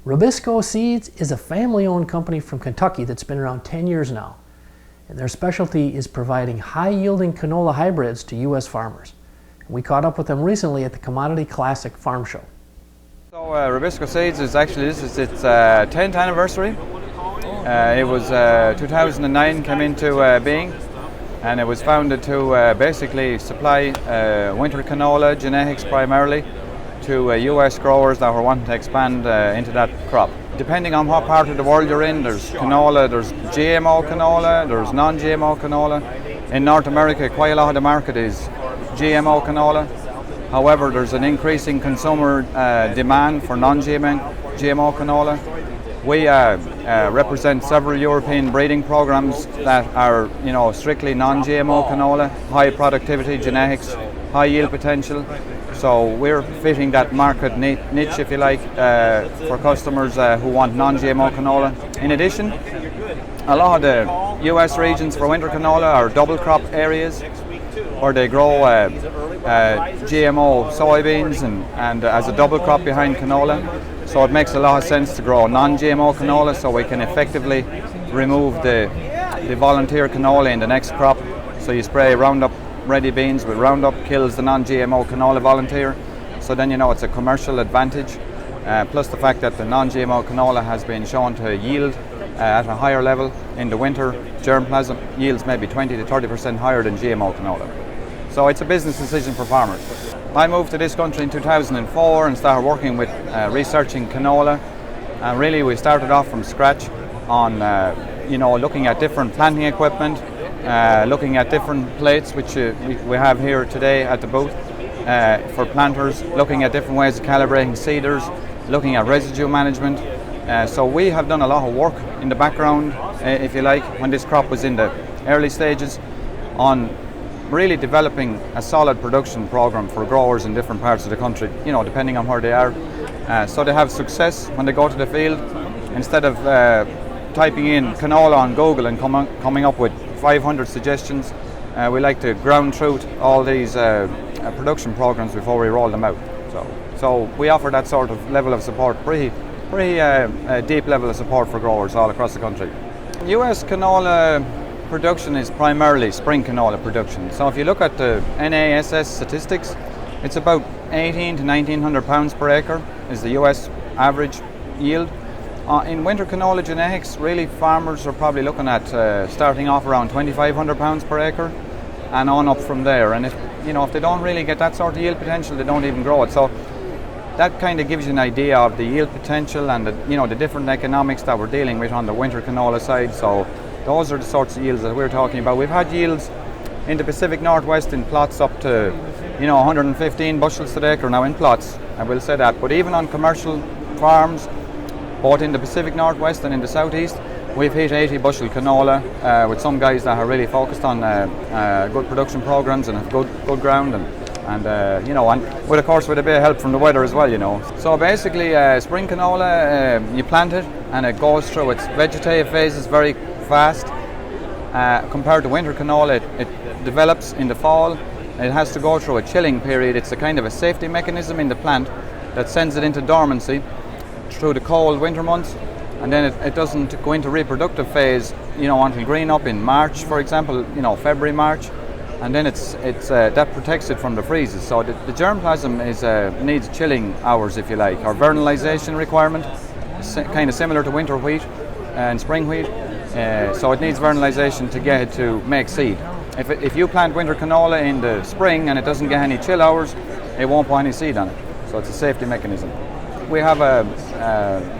Rubisco Seeds is a family-owned company from Kentucky that's been around 10 years now. And their specialty is providing high-yielding canola hybrids to U.S. farmers. We caught up with them recently at the Commodity Classic Farm Show. So Rubisco Seeds is actually, this is its 10th anniversary. It was 2009 came into being, and it was founded to basically supply winter canola genetics primarily to US growers that were wanting to expand into that crop. Depending on what part of the world you're in, there's canola, there's GMO canola, there's non-GMO canola. In North America, quite a lot of the market is GMO canola. However, there's an increasing consumer demand for non-GMO canola. We represent several European breeding programs that are, strictly non-GMO canola, high productivity genetics, high yield potential. So we're fitting that market niche, if you like, for customers who want non-GMO canola. In addition, a lot of the US regions for winter canola are double crop areas where they grow GMO soybeans and as a double crop behind canola. So it makes a lot of sense to grow non-GMO canola so we can effectively remove the volunteer canola in the next crop. So you spray Roundup Ready beans with Roundup, kills the non-GMO canola volunteer. So then it's a commercial advantage. Plus the fact that the non-GMO canola has been shown to yield at a higher level in the winter. Germplasm yields maybe 20 to 30% higher than GMO canola. So it's a business decision for farmers. I moved to this country in 2004 and started working with researching canola. And really we started off from scratch on looking at different planting equipment, looking at different plates which we have here today at the booth for planters, looking at different ways of calibrating seeders, looking at residue management. So we have done a lot of work in the background, if you like, when this crop was in the early stages, on really developing a solid production program for growers in different parts of the country, depending on where they are. So they have success when they go to the field. Instead of typing in canola on Google and coming up with 500 suggestions, we like to ground truth all these production programs before we roll them out. So we offer that sort of level of support, pretty deep level of support for growers all across the country. US canola production is primarily spring canola production. So if you look at the NASS statistics, it's about 18 to 1900 pounds per acre is the US average yield. In winter canola genetics, really farmers are probably looking at starting off around 2500 pounds per acre and on up from there. And if they don't really get that sort of yield potential, they don't even grow it. So that kind of gives you an idea of the yield potential and the different economics that we're dealing with on the winter canola side. So those are the sorts of yields that we're talking about. We've had yields in the Pacific Northwest in plots up to 115 bushels per acre now in plots, I will say that. But even on commercial farms, both in the Pacific Northwest and in the Southeast, we've hit 80 bushel canola with some guys that are really focused on good production programs and have good ground and with a bit of help from the weather as well, So basically, spring canola, you plant it and it goes through its vegetative phases very fast. Compared to winter canola, it develops in the fall. It has to go through a chilling period. It's a kind of a safety mechanism in the plant that sends it into dormancy through the cold winter months, and then it doesn't go into reproductive phase, until green up in March, for example, February, March, and then it's that protects it from the freezes. So the germplasm needs chilling hours, if you like, or vernalization requirement, kind of similar to winter wheat and spring wheat. So it needs vernalization to get it to make seed. If you plant winter canola in the spring and it doesn't get any chill hours, it won't put any seed on it. So it's a safety mechanism. We have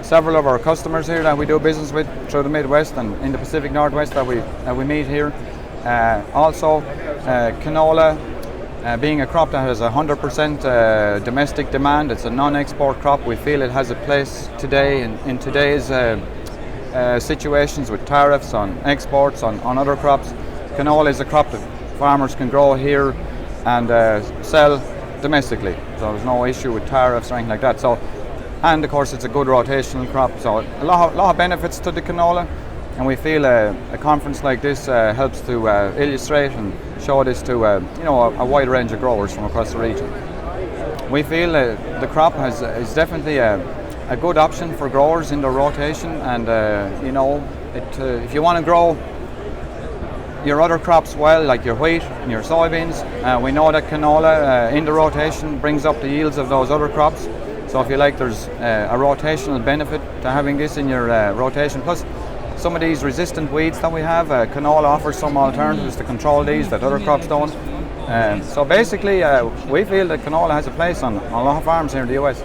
several of our customers here that we do business with through the Midwest and in the Pacific Northwest that we meet here. Also, canola being a crop that has 100% domestic demand, it's a non-export crop. We feel it has a place today in today's situations with tariffs on exports on other crops. Canola is a crop that farmers can grow here and sell domestically, so there's no issue with tariffs or anything like that. So, and of course it's a good rotational crop, so a lot of benefits to the canola, and we feel a conference like this helps to illustrate and show this to a wide range of growers from across the region. We feel the crop is definitely a good option for growers in their rotation, and you know, if you want to grow your other crops well, like your wheat and your soybeans, we know that canola in the rotation brings up the yields of those other crops. So if you like, there's a rotational benefit to having this in your rotation. Plus, some of these resistant weeds that we have, canola offers some alternatives to control these that other crops don't. So basically, we feel that canola has a place on a lot of farms here in the US.